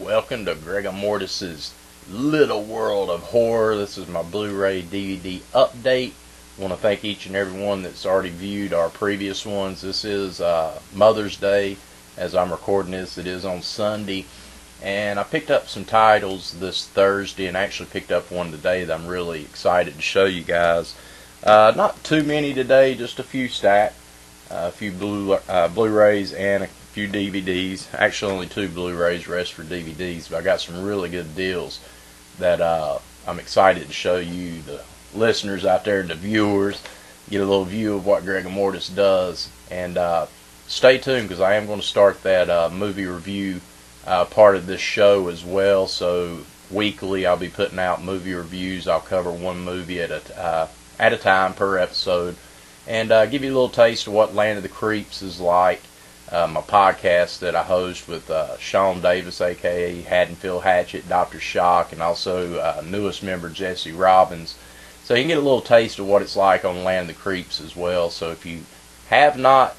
welcome to Gregor Mortis's Little World of Horror. This is my Blu-ray DVD update. I want to thank each and every one that's already viewed our previous ones. This is Mother's Day. As I'm recording this, it is on Sunday. And I picked up some titles this Thursday and actually picked up one today that I'm really excited to show you guys. Not too many today, just a few stacked. A few Blu-rays and a few DVDs. Actually only 2 Blu-rays, rest for DVDs, but I got some really good deals that I'm excited to show you, the listeners out there, the viewers, get a little view of what Gregor Mortis does. And stay tuned, because I am going to start that movie review part of this show as well. So weekly I'll be putting out movie reviews. I'll cover one movie at a time per episode, and give you a little taste of what Land of the Creeps is like. My podcast that I host with Sean Davis, aka Haddonfield Hatchet, Dr. Shock, and also newest member Jesse Robbins. So you can get a little taste of what it's like on Land of the Creeps as well. So if you have not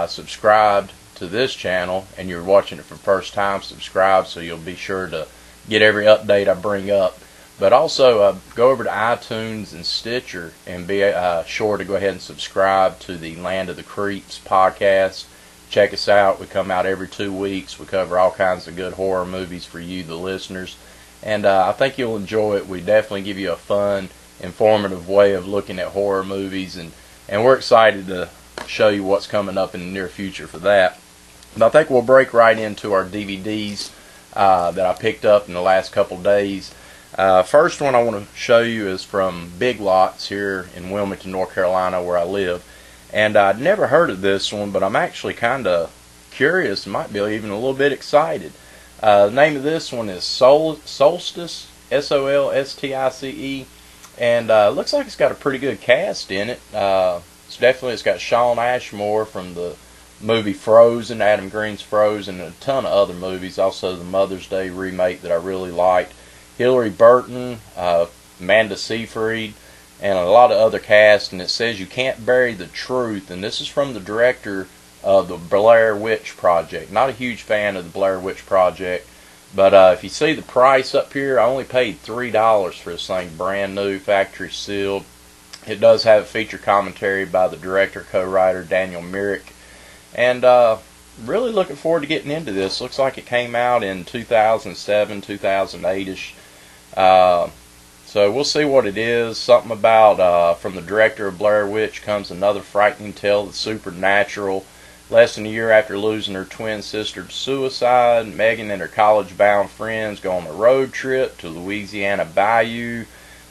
subscribed to this channel and you're watching it for the first time, subscribe so you'll be sure to get every update I bring up. But also go over to iTunes and Stitcher and be sure to go ahead and subscribe to the Land of the Creeps podcast. Check us out. We come out every 2 weeks. We cover all kinds of good horror movies for you, the listeners. And I think you'll enjoy it. We definitely give you a fun, informative way of looking at horror movies. And we're excited to show you what's coming up in the near future for that. But I think we'll break right into our DVDs that I picked up in the last couple days. First one I want to show you is from Big Lots here in Wilmington, North Carolina, where I live. And I'd never heard of this one, but I'm actually kind of curious, might be even a little bit excited. The name of this one is Solstice, S-O-L-S-T-I-C-E, and looks like it's got a pretty good cast in it. It's got Shawn Ashmore from the movie Frozen, Adam Green's Frozen, and a ton of other movies. Also the Mother's Day remake that I really liked. Hilary Burton, Amanda Seyfried, and a lot of other cast. And it says You Can't Bury the Truth, and this is from the director of the Blair Witch Project. Not a huge fan of the Blair Witch Project, but if you see the price up here, I only paid $3 for this thing, brand new, factory sealed. It does have a feature commentary by the director, co-writer Daniel Myrick, and really looking forward to getting into this. Looks like it came out in 2007, 2008ish. So we'll see what it is. Something about from the director of Blair Witch comes another frightening tale that's supernatural. Less than a year after losing her twin sister to suicide, Megan and her college-bound friends go on a road trip to Louisiana Bayou.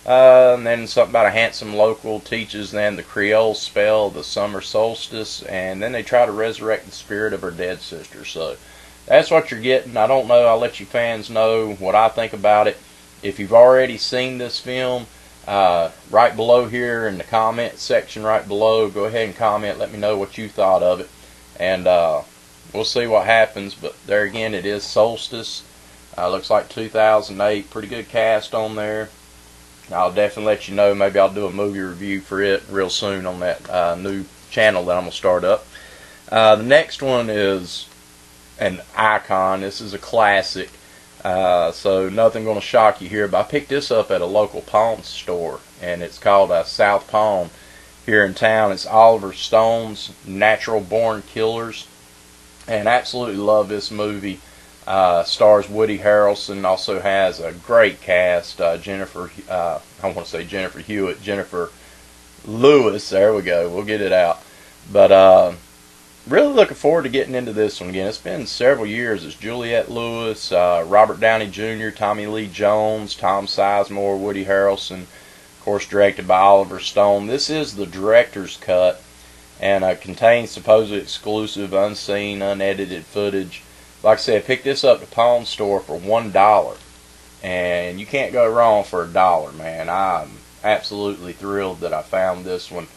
And then something about a handsome local teaches them the Creole spell, the summer solstice, and then they try to resurrect the spirit of her dead sister. So that's what you're getting. I don't know. I'll let you fans know what I think about it. If you've already seen this film, right below here in the comment section right below, go ahead and comment. Let me know what you thought of it. And we'll see what happens. But there again, it is Solstice. Looks like 2008. Pretty good cast on there. I'll definitely let you know. Maybe I'll do a movie review for it real soon on that new channel that I'm going to start up. The next one is an icon. This is a classic. So nothing going to shock you here, but I picked this up at a local pawn store, and it's called South Pawn here in town. It's Oliver Stone's Natural Born Killers, and absolutely love this movie. Stars Woody Harrelson, also has a great cast. Jennifer Lewis, there we go, we'll get it out. But really looking forward to getting into this one again. It's been several years. It's Juliette Lewis, Robert Downey Jr., Tommy Lee Jones, Tom Sizemore, Woody Harrelson. Of course, directed by Oliver Stone. This is the director's cut, and contains supposedly exclusive, unseen, unedited footage. Like I said, I picked this up at the pawn store for $1, and you can't go wrong for $1, man. I'm absolutely thrilled that I found this one.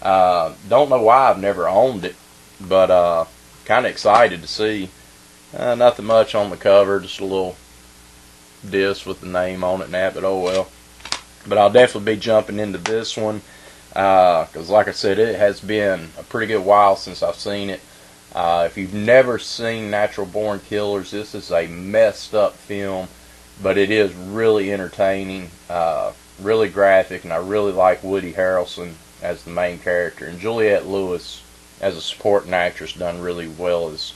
Don't know why I've never owned it, but kind of excited to see. Nothing much on the cover, just a little disc with the name on it and that, but oh well. But I'll definitely be jumping into this one, because like I said, it has been a pretty good while since I've seen it. If you've never seen Natural Born Killers, this is a messed up film, but it is really entertaining, really graphic, and I really like Woody Harrelson as the main character, and Juliette Lewis as a supporting actress done really well as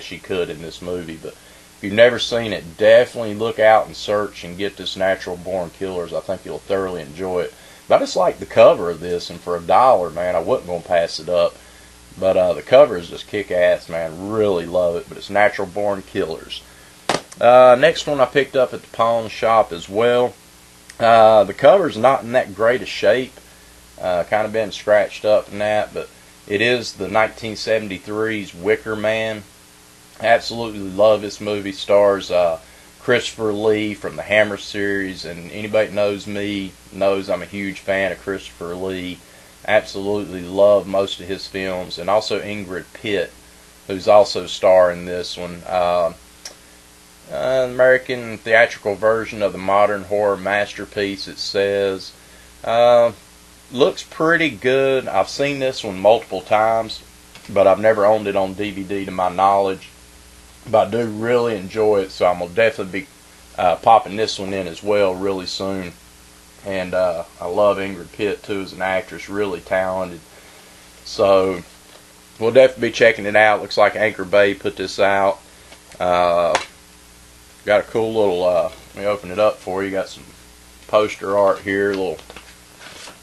she could in this movie. But if you've never seen it, definitely look out and search and get this Natural Born Killers. I think you'll thoroughly enjoy it. But I just like the cover of this, and for $1, man, I wasn't going to pass it up. But the cover is just kick-ass, man. Really love it. But it's Natural Born Killers. Next one I picked up at the pawn shop as well. The cover's not in that great a shape. Kind of been scratched up and that, but it is the 1973's Wicker Man. Absolutely love this movie. Stars Christopher Lee from the Hammer series, and anybody that knows me knows I'm a huge fan of Christopher Lee. Absolutely love most of his films, and also Ingrid Pitt, who's also starring this one. American theatrical version of the modern horror masterpiece, it says. Looks pretty good. I've seen this one multiple times, but I've never owned it on DVD to my knowledge. But I do really enjoy it, so I'm going to definitely be popping this one in as well really soon. And I love Ingrid Pitt too as an actress, really talented. So we'll definitely be checking it out. Looks like Anchor Bay put this out. Got a cool little, let me open it up for you. Got some poster art here, little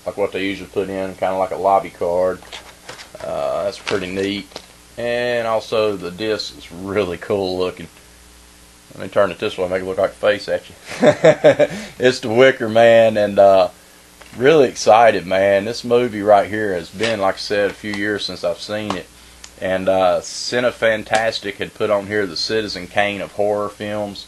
like what they usually put in, kind of like a lobby card. That's pretty neat. And also the disc is really cool looking. Let me turn it this way, make it look like a face at you. It's the Wicker Man, and really excited, man. This movie right here has been, like I said, a few years since I've seen it. And Cinefantastic had put on here the Citizen Kane of horror films.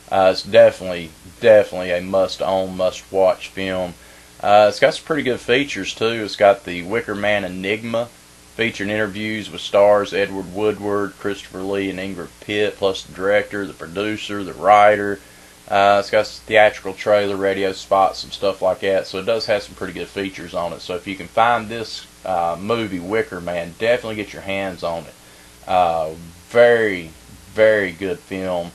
It's definitely a must-own, must-watch film. It's got some pretty good features, too. It's got the Wicker Man Enigma, featuring interviews with stars Edward Woodward, Christopher Lee, and Ingrid Pitt, plus the director, the producer, the writer. It's got a theatrical trailer, radio spots, some stuff like that. So it does have some pretty good features on it. So if you can find this movie, Wicker Man, definitely get your hands on it. Very, very good film.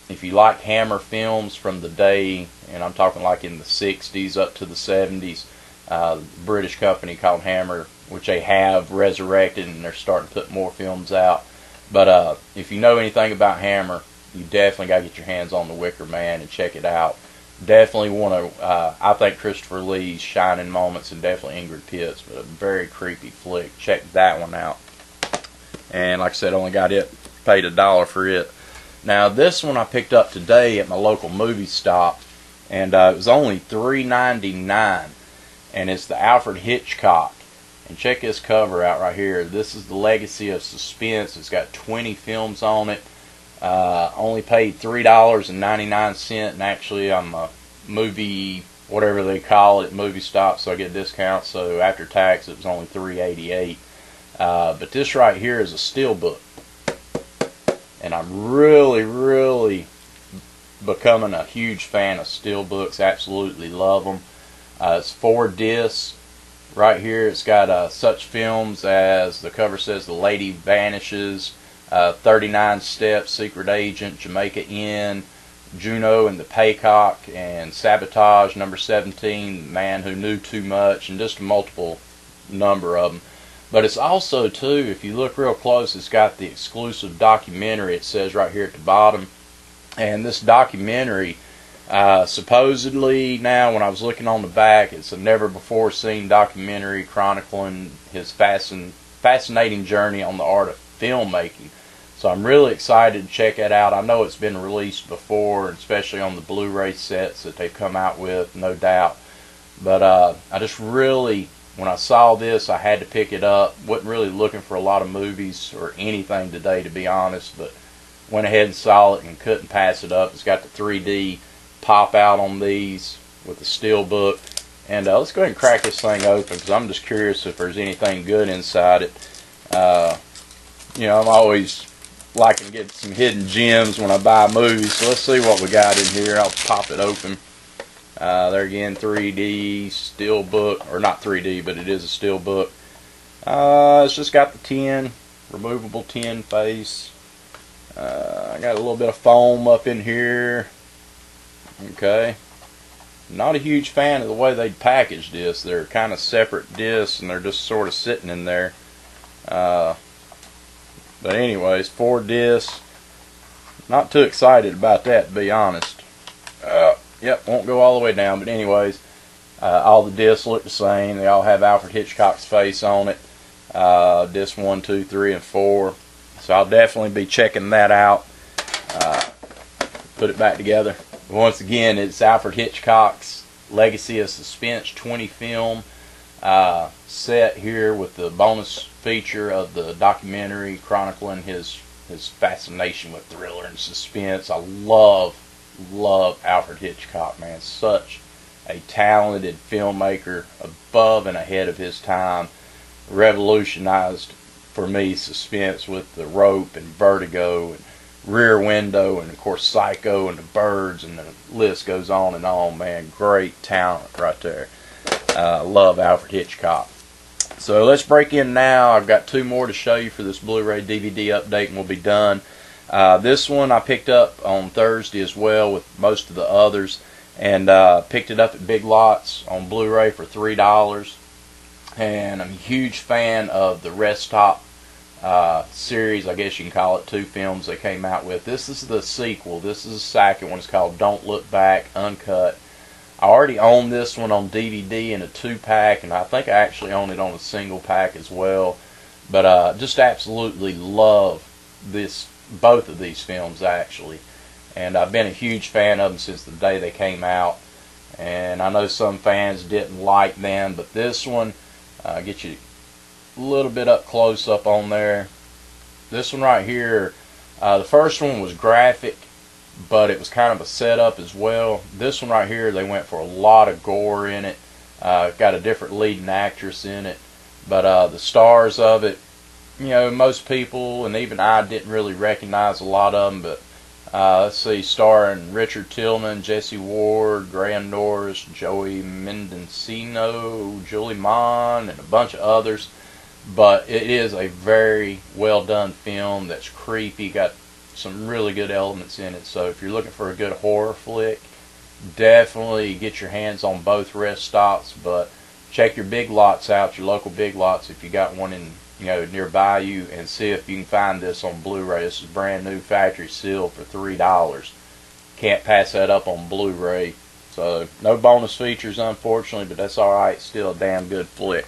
If you like Hammer films from the day, and I'm talking like in the 60s up to the 70s, British company called Hammer, which they have resurrected, and they're starting to put more films out. But if you know anything about Hammer, you definitely got to get your hands on the Wicker Man and check it out. Definitely want to, I think Christopher Lee's shining moments, and definitely Ingrid Pitt's, but a very creepy flick. Check that one out. And like I said, only got it, paid $1 for it. Now this one I picked up today at my local movie stop, and it was only $3.99, and it's the Alfred Hitchcock. And check this cover out right here. This is the Legacy of Suspense. It's got 20 films on it. Only paid $3.99, and actually I'm a movie, whatever they call it, movie stop, so I get a discount. So after tax, it was only $3.88. But this right here is a steelbook, and I'm really becoming a huge fan of steelbooks. Absolutely love them. It's 4 discs. Right here it's got such films as, the cover says, The Lady Vanishes, 39 Steps, Secret Agent, Jamaica Inn, Juno and the Paycock, and Sabotage, number 17, Man Who Knew Too Much, and just a multiple number of them. But it's also, too, if you look real close, it's got the exclusive documentary, it says right here at the bottom. And this documentary, supposedly now, when I was looking on the back, it's a never-before-seen documentary chronicling his fascinating journey on the art of filmmaking. So I'm really excited to check it out. I know it's been released before, especially on the Blu-ray sets that they've come out with, no doubt. But I just really, when I saw this, I had to pick it up. Wasn't really looking for a lot of movies or anything today, to be honest, but went ahead and saw it and couldn't pass it up. It's got the 3D pop out on these with the steelbook. And let's go ahead and crack this thing open, because I'm just curious if there's anything good inside it. You know, I'm always liking to get some hidden gems when I buy movies. So let's see what we got in here. I'll pop it open. There again, 3D steelbook, or not 3D, but it is a steelbook. It's just got the tin. removable tin face. I got a little bit of foam up in here. Okay. Not a huge fan of the way they packaged this. They're kind of separate discs and they're just sort of sitting in there. But anyways, 4 discs. Not too excited about that, to be honest. Yep, won't go all the way down. But anyways, all the discs look the same. They all have Alfred Hitchcock's face on it. Disc 1, 2, 3, and 4. So I'll definitely be checking that out. Put it back together. Once again, it's Alfred Hitchcock's Legacy of Suspense 20 film set here with the bonus feature of the documentary chronicling his fascination with thriller and suspense. I love Alfred Hitchcock, man. Such a talented filmmaker, above and ahead of his time. Revolutionized for me suspense with The Rope and Vertigo and Rear Window and of course Psycho and The Birds, and the list goes on and on, man. Great talent right there. Love Alfred Hitchcock. So let's break in now. I've got 2 more to show you for this Blu-ray DVD update and we'll be done. This one I picked up on Thursday as well with most of the others, and picked it up at Big Lots on Blu-ray for $3. And I'm a huge fan of the Rest Stop series, I guess you can call it, 2 films they came out with. This is the sequel. This is the second one. It's called Don't Look Back, Uncut. I already own this one on DVD in a 2-pack, and I think I actually own it on a single pack as well. But just absolutely love both of these films actually, and I've been a huge fan of them since the day they came out. And I know some fans didn't like them, but this one, get you a little bit up close up on there. This one right here, the first one was graphic, but it was kind of a setup as well. This one right here, they went for a lot of gore in it. Got a different leading actress in it, but the stars of it, you know, most people and even I didn't really recognize a lot of them. But let's see, starring Richard Tillman, Jesse Ward, Graham Norris, Joey Mendocino, Julie Mon, and a bunch of others. But it is a very well done film that's creepy, got some really good elements in it. So if you're looking for a good horror flick, definitely get your hands on both Rest Stops. But check your Big Lots out, your local Big Lots, if you got one in, you know, nearby you, and see if you can find this on Blu-ray. This is brand new, factory sealed for $3. Can't pass that up on Blu-ray. So no bonus features, unfortunately, but that's alright. Still a damn good flick.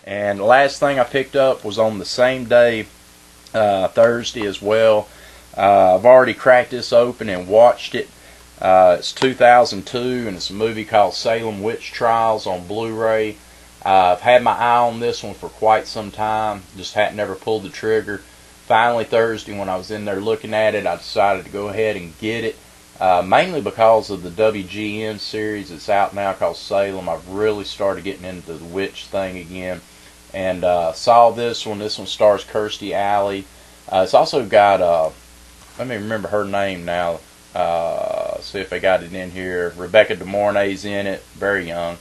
And the last thing I picked up was on the same day, Thursday as well. I've already cracked this open and watched it. It's 2002, and it's a movie called Salem Witch Trials on Blu-ray. I've had my eye on this one for quite some time, just hadn't never pulled the trigger. Finally Thursday, when I was in there looking at it, I decided to go ahead and get it, mainly because of the WGN series that's out now called Salem. I've really started getting into the witch thing again, and saw this one. This one stars Kirstie Alley. It's also got, let me remember her name now, see if I got it in here. Rebecca De Mornay's in it, very young.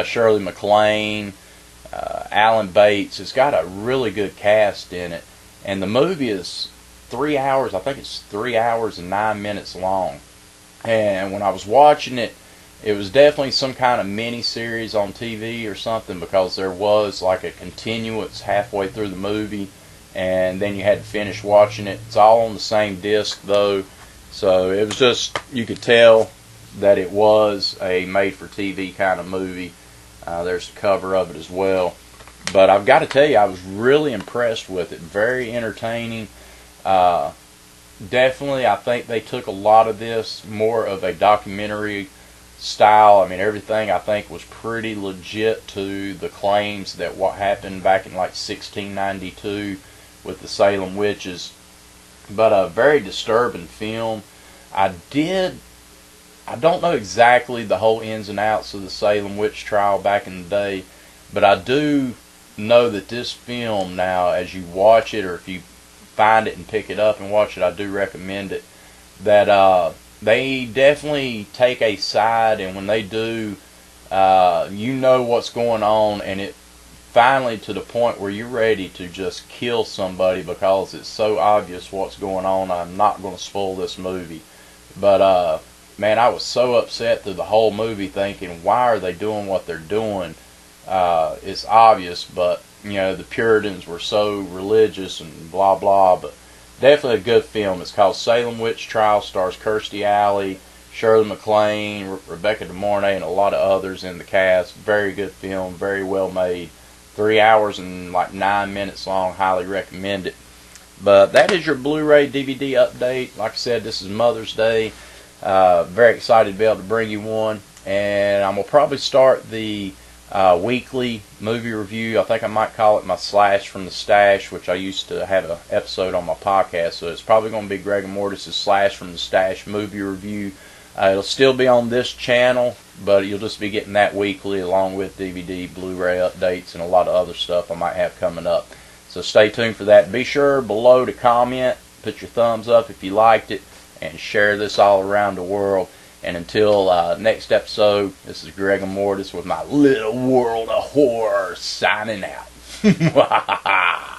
Shirley MacLaine, Alan Bates. It's got a really good cast in it, and the movie is 3 hours. I think it's 3 hours and 9 minutes long. And when I was watching it, it was definitely some kind of mini series on TV or something, because there was like a continuance halfway through the movie, and then you had to finish watching it. It's all on the same disc though, so it was just, you could tell that it was a made-for-TV kind of movie. There's the cover of it as well. But I've got to tell you, I was really impressed with it. Very entertaining. Definitely, I think they took a lot of this more of a documentary style. I mean, everything I think was pretty legit to the claims that what happened back in like 1692 with the Salem witches. But a very disturbing film. I don't know exactly the whole ins and outs of the Salem witch trial back in the day, but I do know that this film now, as you watch it, or if you find it and pick it up and watch it, I do recommend it, that they definitely take a side, and when they do, you know what's going on, and it finally to the point where you're ready to just kill somebody because it's so obvious what's going on. I'm not going to spoil this movie, but man, I was so upset through the whole movie thinking, why are they doing what they're doing? It's obvious, but you know, the Puritans were so religious and blah blah, but definitely a good film. It's called Salem Witch Trial, stars Kirstie Alley, Shirley MacLaine, Rebecca De Mornay, and a lot of others in the cast. Very good film, very well made. 3 hours and like 9 minutes long. Highly recommend it. But that is your Blu-ray DVD update. Like I said, this is Mother's Day. Very excited to be able to bring you one. And I'm going to probably start the weekly movie review. I think I might call it my Slash from the Stash, which I used to have an episode on my podcast. So it's probably going to be Greg and Mortis' Slash from the Stash movie review. It'll still be on this channel, but you'll just be getting that weekly along with DVD, Blu-ray updates, and a lot of other stuff I might have coming up. So stay tuned for that. Be sure below to comment, put your thumbs up if you liked it, and share this all around the world. And until next episode, this is Greg and Mortis with my little world of horror signing out.